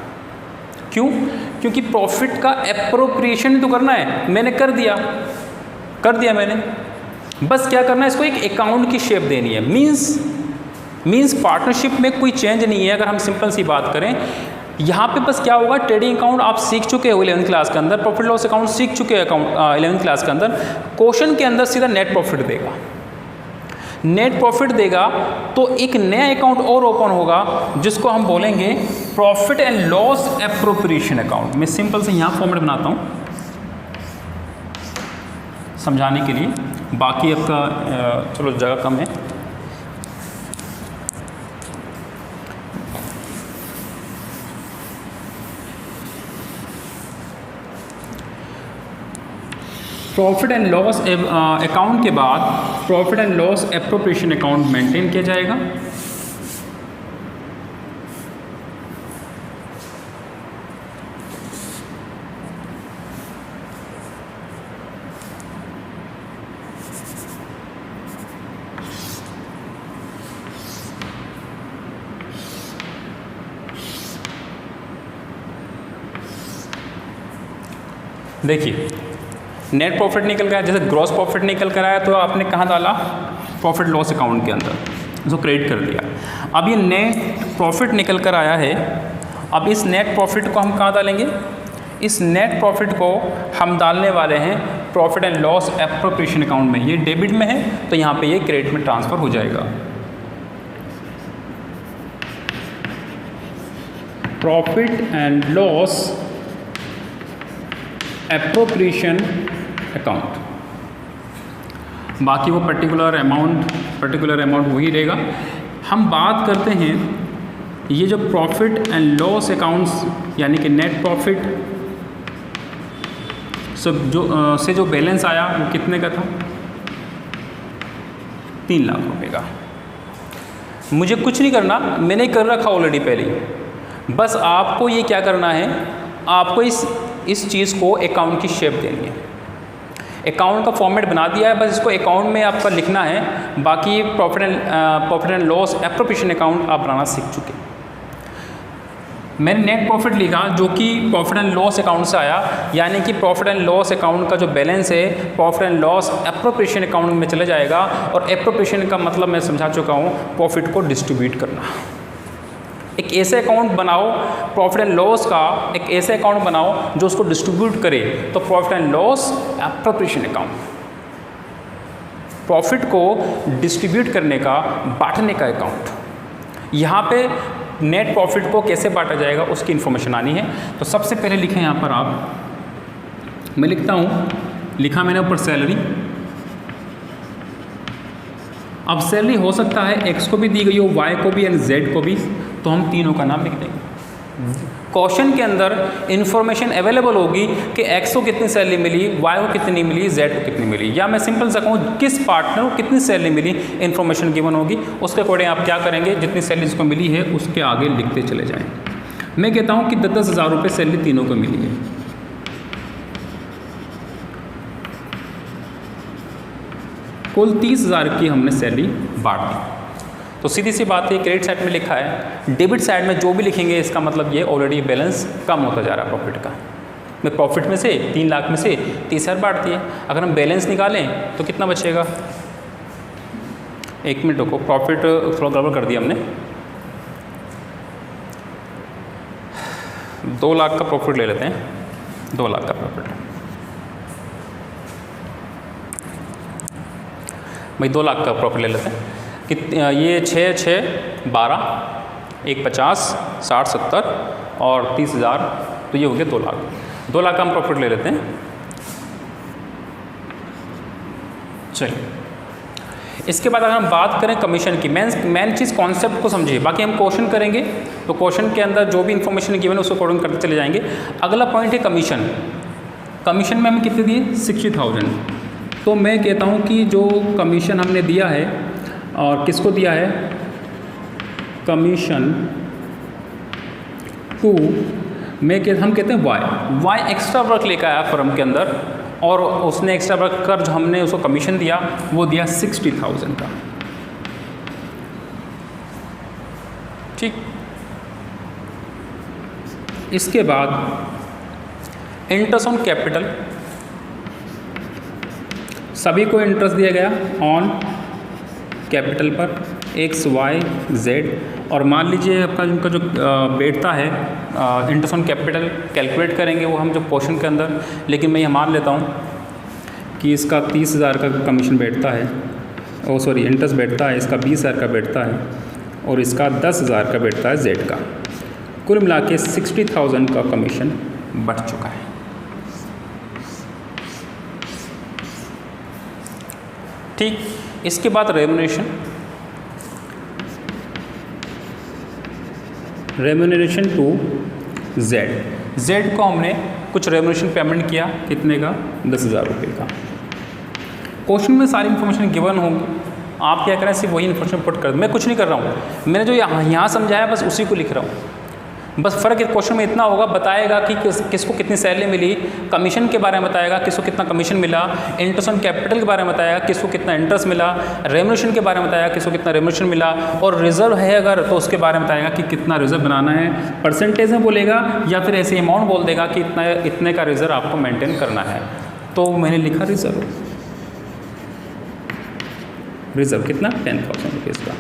क्यों? क्योंकि प्रॉफिट का एप्रोप्रिएशन तो करना है, मैंने कर दिया मैंने, बस क्या करना है, इसको एक अकाउंट की शेप देनी है। मीन्स पार्टनरशिप में कोई चेंज नहीं है। अगर हम सिंपल सी बात करें, यहाँ पे बस क्या होगा, ट्रेडिंग अकाउंट आप सीख चुके हो 11th क्लास के अंदर, प्रॉफिट लॉस अकाउंट सीख चुके हैं 11th क्लास के अंदर। क्वेश्चन के अंदर सीधा नेट प्रॉफिट देगा, तो एक नया अकाउंट और ओपन होगा जिसको हम बोलेंगे profit and loss appropriation account. मैं सिंपल से यहाँ फॉर्मेट बनाता हूँ समझाने के लिए, बाकी आपका चलो जगह कम है। प्रॉफिट एंड लॉस अकाउंट के बाद profit and loss appropriation account maintain किया जाएगा। देखिए, नेट प्रॉफिट निकल गया, जैसे ग्रॉस प्रॉफिट निकल कर आया तो आपने कहाँ डाला, प्रॉफिट लॉस अकाउंट के अंदर, इसको क्रेडिट कर दिया। अब ये नेट प्रॉफिट निकल कर आया है, अब इस नेट प्रॉफिट को हम कहाँ डालेंगे, इस नेट प्रॉफिट को हम डालने वाले हैं profit and loss appropriation account में। ये डेबिट में है तो यहाँ पे ये क्रेडिट में ट्रांसफ़र हो जाएगा। Profit and loss appropriation account, बाकी वो पर्टिकुलर अमाउंट वही रहेगा। हम बात करते हैं ये जो प्रॉफिट एंड लॉस अकाउंट्स, यानी कि नेट प्रॉफिट से जो बैलेंस आया वो कितने का था, 3 लाख रुपए का। मुझे कुछ नहीं करना, मैंने कर रखा ऑलरेडी पहले ही, बस आपको ये क्या करना है, आपको इस चीज़ को अकाउंट की शेप देनी है। अकाउंट का फॉर्मेट बना दिया है, बस इसको अकाउंट में आपका लिखना है। बाकी profit and loss appropriation account आप बनाना सीख चुके। मैंने नेट प्रॉफिट लिखा जो कि प्रॉफिट एंड लॉस अकाउंट से आया, यानी कि प्रॉफिट एंड लॉस अकाउंट का जो बैलेंस है profit and loss appropriation account में चले जाएगा। और एप्रोप्रिएशन का मतलब मैं समझा चुका हूँ, प्रॉफिट को डिस्ट्रीब्यूट करना। एक ऐसे अकाउंट बनाओ, प्रॉफिट एंड लॉस का एक ऐसे अकाउंट बनाओ जो उसको डिस्ट्रीब्यूट करे, तो profit and loss appropriation account, profit को डिस्ट्रीब्यूट करने का, बांटने का अकाउंट। यहाँ पे नेट प्रॉफिट को कैसे बांटा जाएगा उसकी इन्फॉर्मेशन आनी है। तो सबसे पहले लिखें यहाँ पर आप, मैं लिखता हूँ, लिखा मैंने ऊपर सैलरी। अब सैलरी हो सकता है एक्स को भी दी गई हो, वाई को भी एंड जेड को भी, तो हम तीनों का नाम लिख देंगे। क्वेश्चन के अंदर इन्फॉर्मेशन अवेलेबल होगी कि एक्स को कितनी सैलरी मिली, वाई को कितनी मिली, जेड को कितनी मिली, या मैं सिंपल सा कहूँ किस पार्टनर को कितनी सैलरी मिली, इन्फॉर्मेशन गिवन होगी। उसके अकॉर्डिंग आप क्या करेंगे, जितनी सैलरी उसको मिली है उसके आगे लिखते चले जाएँ। मैं कहता हूँ कि 10,000 रुपये सैलरी तीनों को मिली है। कुल 30,000 की हमने सैलरी बांट दी। तो सीधी सी बात है, क्रेडिट साइड में लिखा है, डेबिट साइड में जो भी लिखेंगे इसका मतलब ये ऑलरेडी बैलेंस कम होता जा रहा है प्रॉफिट का। मैं प्रॉफिट में से 3 लाख में से 30,000 बांट दिए। अगर हम बैलेंस निकालें तो कितना बचेगा, 1 मिनट को प्रॉफिट थोड़ा गड़बड़ कर दिया हमने। 2 लाख का प्रॉफिट ले लेते हैं, 2 लाख का प्रॉफिट भाई, 2 लाख का प्रॉफिट ले लेते हैं। ये 6 6 12, 1 50, 60 70 और 30,000, तो ये हो गया 2 लाख। 2 लाख का हम प्रॉफिट ले लेते हैं। चलिए, इसके बाद अगर हम बात करें कमीशन की, मेन चीज़ कॉन्सेप्ट को समझिए, बाकी हम क्वेश्चन करेंगे तो क्वेश्चन के अंदर जो भी इन्फॉर्मेशन गिवन है उसको अकॉर्डिंग करते चले जाएंगे। अगला पॉइंट है कमीशन। कमीशन में हमें कितने दिए, 60,000। तो मैं कहता हूँ कि जो कमीशन हमने दिया है, और किसको दिया है, कमीशन टू, हम कहते हैं वाई एक्स्ट्रा वर्क लेकर आया फर्म के अंदर, और उसने एक्स्ट्रा वर्क कर जो हमने उसको कमीशन दिया वो दिया 60,000 का। ठीक, इसके बाद इंटरेस्ट ऑन कैपिटल, सभी को इंटरेस्ट दिया गया ऑन कैपिटल पर एक्स वाई जेड, और मान लीजिए आपका उनका जो बैठता है इंटरेस्ट ऑन कैपिटल कैलकुलेट करेंगे वो हम जो क्वेश्चन के अंदर, लेकिन मैं ये मान लेता हूँ कि इसका 30,000 का कमीशन बैठता है, ओ सॉरी इंटरेस्ट बैठता है, इसका 20,000 का बैठता है, और इसका 10,000 का बैठता है जेड का। कुल मिला के 60,000 का कमीशन बढ़ चुका है। ठीक, इसके बाद रेम्यूनरेशन टू जेड को हमने कुछ रेम्यूनरेशन पेमेंट किया, कितने का, 10,000 रुपये का। क्वेश्चन में सारी इन्फॉर्मेशन गिवन होंगी, आप क्या करें, सिर्फ वही इन्फॉर्मेशन पुट कर, मैं कुछ नहीं कर रहा हूँ, मैंने जो यहाँ समझाया बस उसी को लिख रहा हूँ। बस फ़र्क क्वेश्चन में इतना होगा, बताएगा कि किसको कितनी सैलरी मिली, कमीशन के बारे में बताएगा किसको कितना कमीशन मिला, इंटरेस्ट ऑन कैपिटल के बारे में बताएगा किसको कितना इंटरेस्ट मिला, रेम्यूनरेशन के बारे में बताएगा किसको कितना रेम्यूनरेशन मिला, और रिजर्व है अगर तो उसके बारे में बताएगा कि कितना रिजर्व बनाना है, परसेंटेज में बोलेगा या फिर ऐसे अमाउंट बोल देगा कि इतने का रिजर्व आपको मेंटेन करना है। तो मैंने लिखा रिजर्व कितना, 10,000 रुपीज़ का।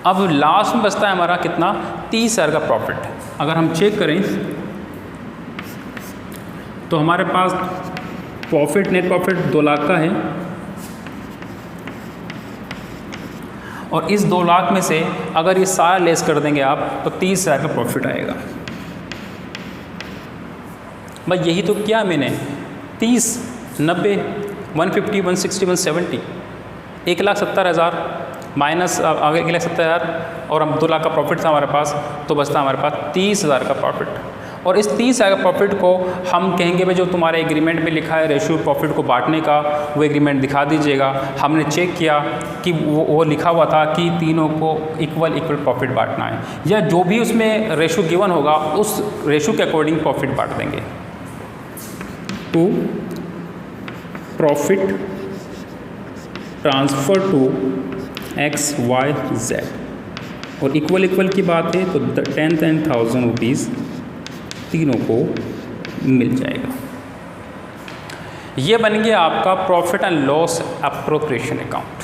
अब लास्ट में बचता है हमारा कितना, 30,000 का प्रॉफिट। अगर हम चेक करें तो हमारे पास प्रॉफिट, नेट प्रॉफिट 2 लाख का है, और इस 2 लाख में से अगर ये सारा लेस कर देंगे आप तो 30,000 का प्रॉफिट आएगा। भाई यही तो किया मैंने, 30, 90, 150, 160, 170, 1,70,000 माइनस आगे 1,70,000, और हम 2 लाख का प्रॉफिट था हमारे पास, तो बचता हमारे पास 30,000 का प्रॉफिट। और इस 30,000 का प्रॉफिट को हम कहेंगे भाई जो तुम्हारे एग्रीमेंट में लिखा है रेशियो प्रॉफिट को बांटने का, वो एग्रीमेंट दिखा दीजिएगा। हमने चेक किया कि वो लिखा हुआ था कि तीनों को इक्वल प्रॉफिट बांटना है, या जो भी उसमें रेशियो गिवन होगा उस रेशियो के अकॉर्डिंग प्रॉफिट बांट देंगे। To profit transfer to X Y Z, और इक्वल की बात है तो 10,000 रुपीज़ तीनों को मिल जाएगा। ये बन गया आपका profit and loss appropriation account.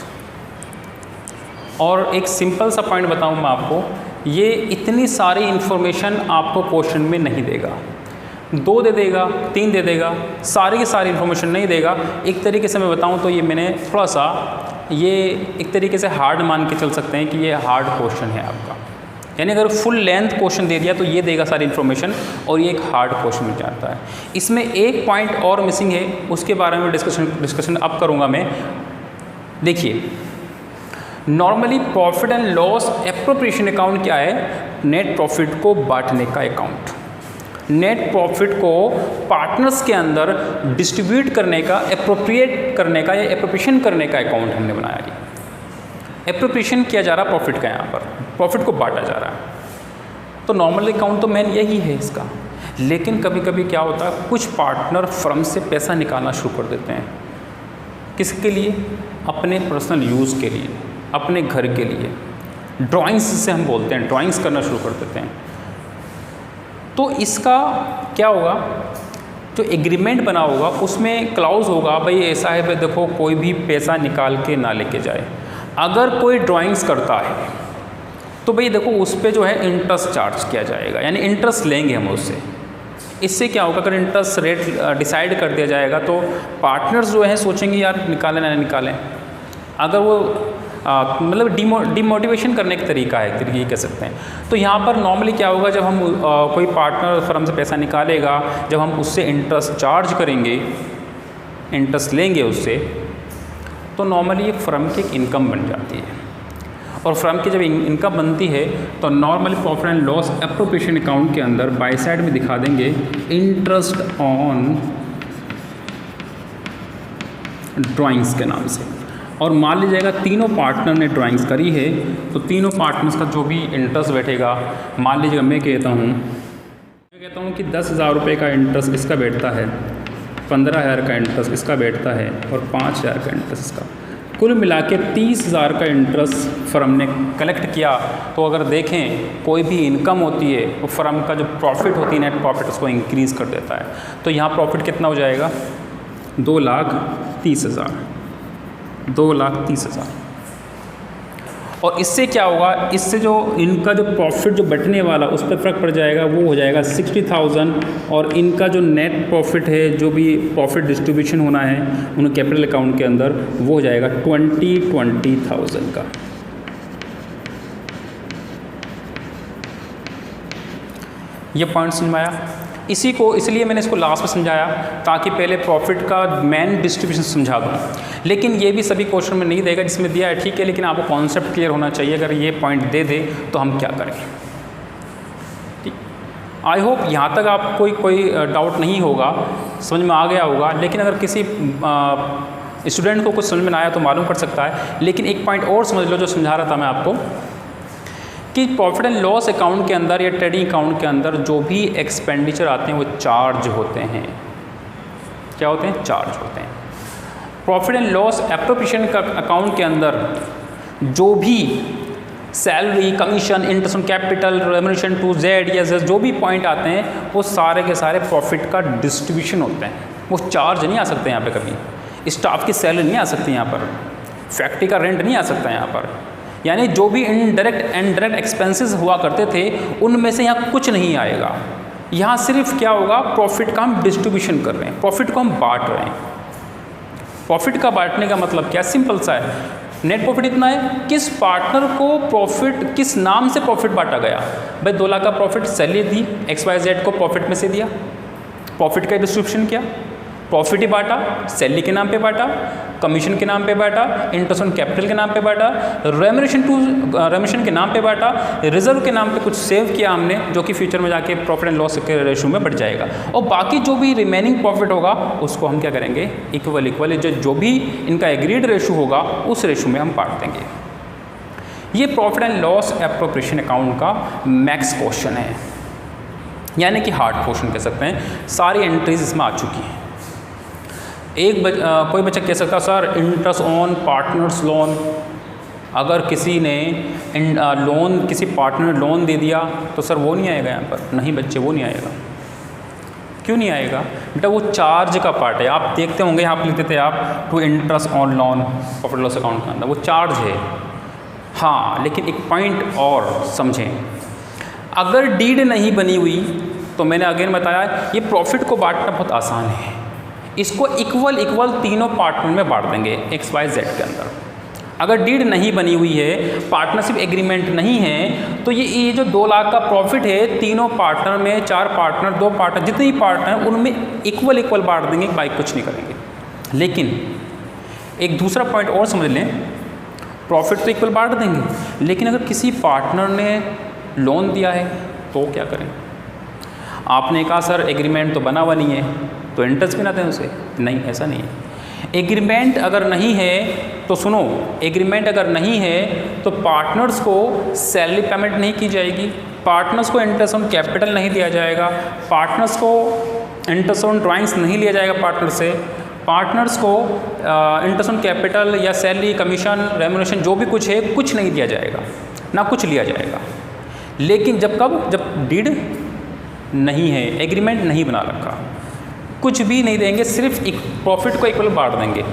और एक सिंपल सा पॉइंट बताऊं मैं आपको, ये इतनी सारी इन्फॉर्मेशन आपको क्वेश्चन में नहीं देगा, 2 दे देगा, 3 दे देगा, सारी की सारी इन्फॉर्मेशन नहीं देगा। एक तरीके से मैं बताऊं तो ये मैंने थोड़ा सा ये एक तरीके से हार्ड मान के चल सकते हैं कि ये हार्ड क्वेश्चन है आपका, यानी अगर फुल लेंथ क्वेश्चन दे दिया तो ये देगा सारी इन्फॉर्मेशन, और ये एक हार्ड क्वेश्चन मिल जाता है। इसमें एक पॉइंट और मिसिंग है, उसके बारे में डिस्कशन अब करूँगा मैं। देखिए, normally profit and loss appropriation account क्या है, नेट प्रॉफिट को बांटने का अकाउंट। नेट प्रॉफिट को पार्टनर्स के अंदर डिस्ट्रीब्यूट करने का, एप्रोप्रिएट करने का या एप्रोप्रिएशन करने का अकाउंट हमने बनाया। ये एप्रोप्रिएशन किया जा रहा प्रॉफिट का, यहाँ पर प्रॉफिट को बांटा जा रहा है। तो नॉर्मल अकाउंट तो मेन यही है इसका। लेकिन कभी कभी क्या होता है, कुछ पार्टनर फर्म से पैसा निकालना शुरू कर देते हैं। किसके लिए? अपने पर्सनल यूज़ के लिए, अपने घर के लिए। ड्राइंग्स से हम बोलते हैं, ड्राइंग्स करना शुरू कर देते हैं। तो इसका क्या होगा, जो एग्रीमेंट बना होगा उसमें क्लाउज होगा, भाई ऐसा है भाई देखो कोई भी पैसा निकाल के ना लेके जाए। अगर कोई ड्राइंग्स करता है तो भाई देखो उस पर जो है इंटरेस्ट चार्ज किया जाएगा, यानी इंटरेस्ट लेंगे हम उससे। इससे क्या होगा, अगर इंटरेस्ट रेट डिसाइड कर दिया जाएगा तो पार्टनर्स जो हैं सोचेंगे यार निकालें ना निकालें। अगर वो मतलब डिमोटिवेशन करने का तरीका है, तरीके कह सकते हैं। तो यहाँ पर नॉर्मली क्या होगा, जब हम कोई पार्टनर फर्म से पैसा निकालेगा, जब हम उससे इंटरेस्ट चार्ज करेंगे, इंटरेस्ट लेंगे उससे, तो नॉर्मली ये फर्म की एक इनकम बन जाती है। और फर्म की जब इनकम बनती है तो normally profit and loss appropriation account के अंदर बाई साइड में दिखा देंगे इंटरेस्ट ऑन ड्राइंग्स के नाम से। और मान लीजिएगा तीनों पार्टनर ने ड्राइंग्स करी है, तो तीनों पार्टनर्स का जो भी इंटरेस्ट बैठेगा, मान लीजिएगा मैं कहता हूँ कि 10,000 रुपये का इंटरेस्ट इसका बैठता है, 15,000 का इंटरेस्ट इसका बैठता है और 5,000 का इंटरेस्ट इसका। कुल मिला के 30,000 का इंटरेस्ट फर्म ने कलेक्ट किया। तो अगर देखें कोई भी इनकम होती है तो फर्म का जो प्रॉफिट होती है, नेट प्रॉफिट, उसको इंक्रीज़ कर देता है। तो यहाँ प्रॉफिट कितना हो जाएगा, 2,30,000, 2,30,000। और इससे क्या होगा, इससे जो इनका जो प्रॉफिट जो बचने वाला उस पर फ़र्क पड़ जाएगा, वो हो जाएगा 60,000। और इनका जो नेट प्रॉफिट है, जो भी प्रॉफिट डिस्ट्रीब्यूशन होना है उन कैपिटल अकाउंट के अंदर, वो हो जाएगा 20,000 का। ये पॉइंट समझ में आया? इसी को इसलिए मैंने इसको लास्ट में समझाया ताकि पहले प्रॉफिट का मेन डिस्ट्रीब्यूशन समझा दूँ। लेकिन ये भी सभी क्वेश्चन में नहीं देगा, जिसमें दिया है ठीक है, लेकिन आपको कॉन्सेप्ट क्लियर होना चाहिए। अगर ये पॉइंट दे दे तो हम क्या करें। ठीक, आई होप यहाँ तक आपको कोई डाउट नहीं होगा, समझ में आ गया होगा। लेकिन अगर किसी स्टूडेंट को कुछ समझ में ना आया तो मालूम पड़ सकता है। लेकिन एक पॉइंट और समझ लो जो समझा रहा था मैं आपको, कि प्रॉफिट एंड लॉस अकाउंट के अंदर या ट्रेडिंग अकाउंट के अंदर जो भी एक्सपेंडिचर आते हैं वो चार्ज होते हैं। क्या होते हैं? चार्ज होते हैं। प्रॉफिट एंड लॉस एप्रोप्रिएशन का अकाउंट के अंदर जो भी salary, commission, interest on capital, remuneration to Z या जो भी पॉइंट आते हैं वो सारे के सारे प्रॉफिट का डिस्ट्रीब्यूशन होते हैं। वो चार्ज नहीं आ सकते यहाँ पे, कभी स्टाफ की सैलरी नहीं आ सकती यहाँ पर, फैक्ट्री का रेंट नहीं आ सकता यहाँ पर। यानी जो भी इनडायरेक्ट एंड डायरेक्ट एक्सपेंसेस हुआ करते थे उनमें से यहाँ कुछ नहीं आएगा। यहाँ सिर्फ क्या होगा, प्रॉफिट का हम डिस्ट्रीब्यूशन कर रहे हैं, प्रॉफिट को हम बांट रहे हैं। प्रॉफिट का बांटने का मतलब क्या, सिंपल सा है। नेट प्रॉफिट इतना है, किस पार्टनर को प्रॉफिट, किस नाम से प्रॉफिट बांटा गया। भाई 2 लाख का प्रॉफिट सैलरी दी, XYZ को प्रॉफिट में से दिया, प्रॉफिट का डिस्ट्रीब्यूशन किया, प्रॉफिट ही बांटा, सैलरी के नाम पे बांटा, कमीशन के नाम पे बांटा, इंटरेस्ट ऑन कैपिटल के नाम पे बांटा, रेम्युनरेशन के नाम पे बांटा, रिजर्व के नाम पे कुछ सेव किया हमने, जो कि फ्यूचर में जाके प्रॉफिट एंड लॉस के रेशो में बढ़ जाएगा। और बाकी जो भी रिमेनिंग प्रॉफिट होगा उसको हम क्या करेंगे, इक्वल जो भी इनका एग्रीड रेशो होगा उस रेशो में हम बांट देंगे। ये profit and loss appropriation account का मैक्स क्वेश्चन है, यानी कि हार्ड क्वेश्चन कह सकते हैं। सारी एंट्रीज इसमें आ चुकी हैं। कोई बच्चा कह सकता sir interest on partners loan, अगर किसी ने लोन, किसी पार्टनर ने लोन दे दिया तो सर वो नहीं आएगा यहाँ पर। नहीं बच्चे, वो नहीं आएगा। क्यों नहीं आएगा बेटा, वो चार्ज का पार्ट है। आप देखते होंगे यहाँ पर लिखते थे आप to interest on loan profit loss account के अंदर, वो चार्ज है। हाँ, लेकिन एक पॉइंट और समझें, अगर डीड नहीं बनी हुई तो मैंने अगेन बताया ये प्रॉफिट को बांटना बहुत आसान है। इसको इक्वल तीनों पार्टनर में बांट देंगे XYZ के अंदर। अगर डीड नहीं बनी हुई है, पार्टनरशिप एग्रीमेंट नहीं है, तो ये जो 2 लाख का प्रॉफिट है तीनों पार्टनर में, 4 पार्टनर, 2 पार्टनर, जितने भी पार्टनर उनमें इक्वल बांट देंगे, बाई कुछ नहीं करेंगे। लेकिन एक दूसरा पॉइंट और समझ लें, प्रॉफिट तो इक्वल बांट देंगे, लेकिन अगर किसी पार्टनर ने लोन दिया है तो क्या करें? आपने कहा सर एग्रीमेंट तो बना हुआ नहीं है तो इंटरेस्ट भी ना दें उसे, नहीं ऐसा नहीं है। एग्रीमेंट अगर नहीं है तो सुनो, एग्रीमेंट अगर नहीं है तो पार्टनर्स को सैलरी पेमेंट नहीं की जाएगी, पार्टनर्स को इंटरेस्ट ऑन कैपिटल नहीं दिया जाएगा, पार्टनर्स को इंटरेस्ट ऑन ड्राइंग्स नहीं लिया जाएगा पार्टनर से, पार्टनर्स को इंटरेस्ट ऑन कैपिटल या सैलरी कमीशन रेम्यूनरेशन जो भी कुछ है कुछ नहीं दिया जाएगा, ना कुछ लिया जाएगा। लेकिन जब डीड नहीं है, एग्रीमेंट नहीं बना रखा, कुछ भी नहीं देंगे, सिर्फ एक प्रॉफिट को इक्वल बांट देंगे।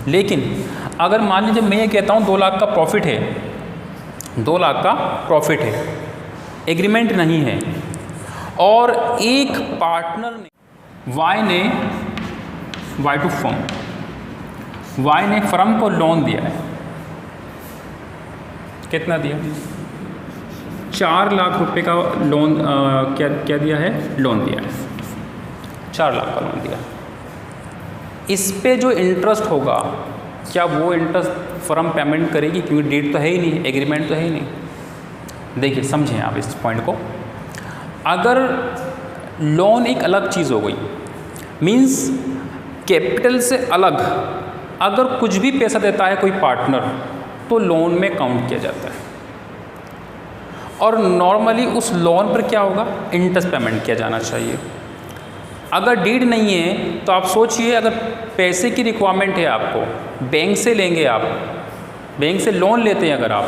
लेकिन अगर मान लीजिए मैं ये कहता हूँ 2 लाख का प्रॉफिट है, 2 लाख का प्रॉफिट है, एग्रीमेंट नहीं है, और एक पार्टनर ने वाई टू फर्म, वाई ने फर्म को लोन दिया है, कितना दिया? 4 लाख रुपए का लोन, क्या दिया है? लोन दिया है, 4 लाख का लोन दिया। इस पे जो इंटरेस्ट होगा, क्या वो इंटरेस्ट फर्म पेमेंट करेगी? क्योंकि डेट तो है ही नहीं, एग्रीमेंट तो है ही नहीं। देखिए समझें आप इस पॉइंट को, अगर लोन एक अलग चीज़ हो गई, मींस कैपिटल से अलग अगर कुछ भी पैसा देता है कोई पार्टनर तो लोन में काउंट किया जाता है, और नॉर्मली उस लोन पर क्या होगा? इंटरेस्ट पेमेंट किया जाना चाहिए। अगर डीड नहीं है तो आप सोचिए, अगर पैसे की रिक्वायरमेंट है आपको, बैंक से लेंगे आप, बैंक से लोन लेते हैं अगर आप,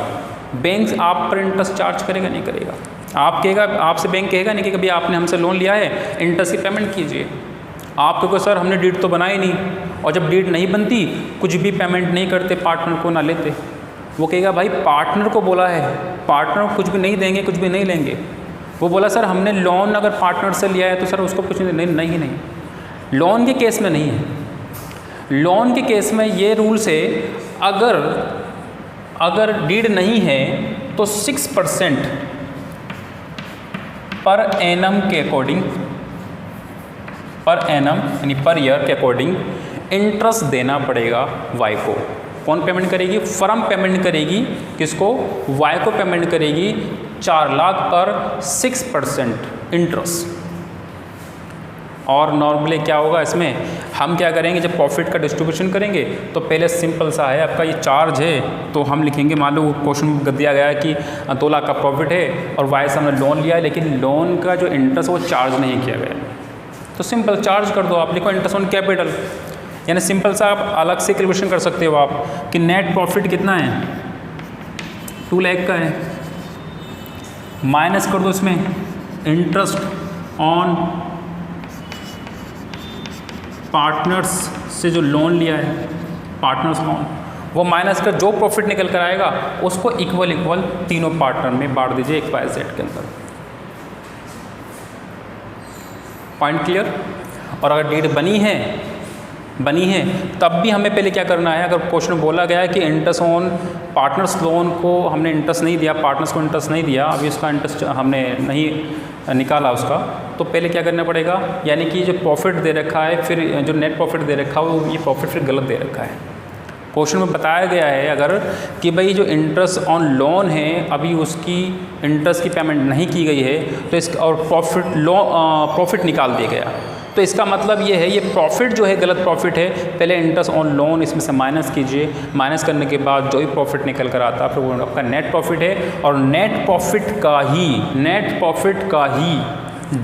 बैंक आप पर इंटरेस्ट चार्ज करेगा नहीं करेगा? आप कहेगा, आपसे बैंक कहेगा नहीं कि कभी आपने हमसे लोन लिया है, इंटरेस्ट की पेमेंट कीजिए। आप कहोगे सर हमने डीड तो बनाई नहीं, और जब डीड नहीं बनती कुछ भी पेमेंट नहीं करते, पार्टनर को ना लेते, वो कहेगा भाई पार्टनर को बोला है, पार्टनर कुछ भी नहीं देंगे, कुछ भी नहीं लेंगे। वो बोला सर हमने लोन अगर पार्टनर से लिया है तो सर उसको कुछ नहीं। लोन के केस में नहीं है। लोन के केस में ये रूल्स है, अगर डीड नहीं है तो 6% पर एनम के अकॉर्डिंग, पर एनम यानी पर ईयर के अकॉर्डिंग इंटरेस्ट देना पड़ेगा वाई को। कौन पेमेंट करेगी? फर्म पेमेंट करेगी। किसको? वाई को पेमेंट करेगी 4 लाख पर 6% इंटरेस्ट। और नॉर्मली क्या होगा इसमें, हम क्या करेंगे जब प्रॉफिट का डिस्ट्रीब्यूशन करेंगे तो पहले सिंपल सा है, आपका ये चार्ज है तो हम लिखेंगे, मान लो क्वेश्चन दिया गया है कि 2 लाख का प्रॉफिट है और वाई से हमने लोन लिया है, लेकिन लोन का जो इंटरेस्ट वो चार्ज नहीं किया गया, तो सिंपल चार्ज कर दो, आप लिखो इंटरेस्ट ऑन कैपिटल। यानी सिंपल सा आप अलग से कैलकुलेशन कर सकते हो आप कि नेट प्रॉफिट कितना है, 2 लाख का है, माइनस कर दो इसमें इंटरेस्ट ऑन पार्टनर्स से जो लोन लिया है, पार्टनर्स लोन, वो माइनस कर जो प्रॉफिट निकल कर आएगा उसको इक्वल तीनों पार्टनर में बांट दीजिए XYZ के अंदर। Point clear? और अगर डीड बनी है तब भी हमें पहले क्या करना है, अगर क्वेश्चन बोला गया है कि इंटरेस्ट ऑन पार्टनर्स लोन को हमने इंटरेस्ट नहीं दिया, पार्टनर्स को इंटरेस्ट नहीं दिया, अभी उसका इंटरेस्ट हमने नहीं निकाला उसका, तो पहले क्या करना पड़ेगा, यानी कि जो प्रॉफिट दे रखा है, फिर जो नेट प्रॉफिट दे रखा है वो ये प्रॉफिट फिर गलत दे रखा है। क्वेश्चन में बताया गया है अगर कि भाई जो इंटरेस्ट ऑन लोन है अभी उसकी इंटरेस्ट की पेमेंट नहीं की गई है तो इसका और प्रॉफिट निकाल दिया गया, तो इसका मतलब ये है ये प्रॉफिट जो है गलत प्रॉफिट है। पहले इंटरेस्ट ऑन लोन इसमें से माइनस कीजिए, माइनस करने के बाद जो भी प्रॉफिट निकल कर आता है फिर वो आपका नेट प्रॉफिट है, और नेट प्रॉफिट का ही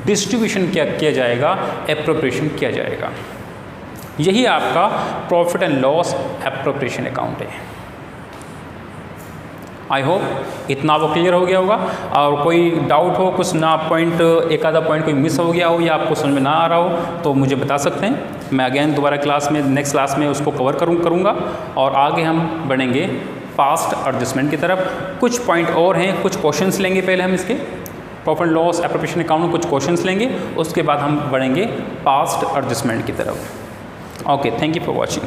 डिस्ट्रीब्यूशन क्या किया जाएगा, एप्रोप्रिएशन किया जाएगा। यही आपका profit and loss appropriation account है। आई होप इतना वो क्लियर हो गया होगा। और कोई डाउट हो, कुछ ना पॉइंट, एक आधा पॉइंट कोई मिस हो गया हो या आपको समझ में ना आ रहा हो तो मुझे बता सकते हैं, मैं अगेन दोबारा क्लास में नेक्स्ट क्लास में उसको कवर करूँगा और आगे हम बढ़ेंगे पास्ट एडजस्टमेंट की तरफ। कुछ पॉइंट और हैं, कुछ क्वेश्चंस लेंगे पहले हम इसके प्रॉफिट लॉस एप्रोप्रिएशन अकाउंट में कुछ क्वेश्चंस लेंगे, उसके बाद हम बढ़ेंगे पास्ट एडजस्टमेंट की तरफ। Okay, thank you for watching.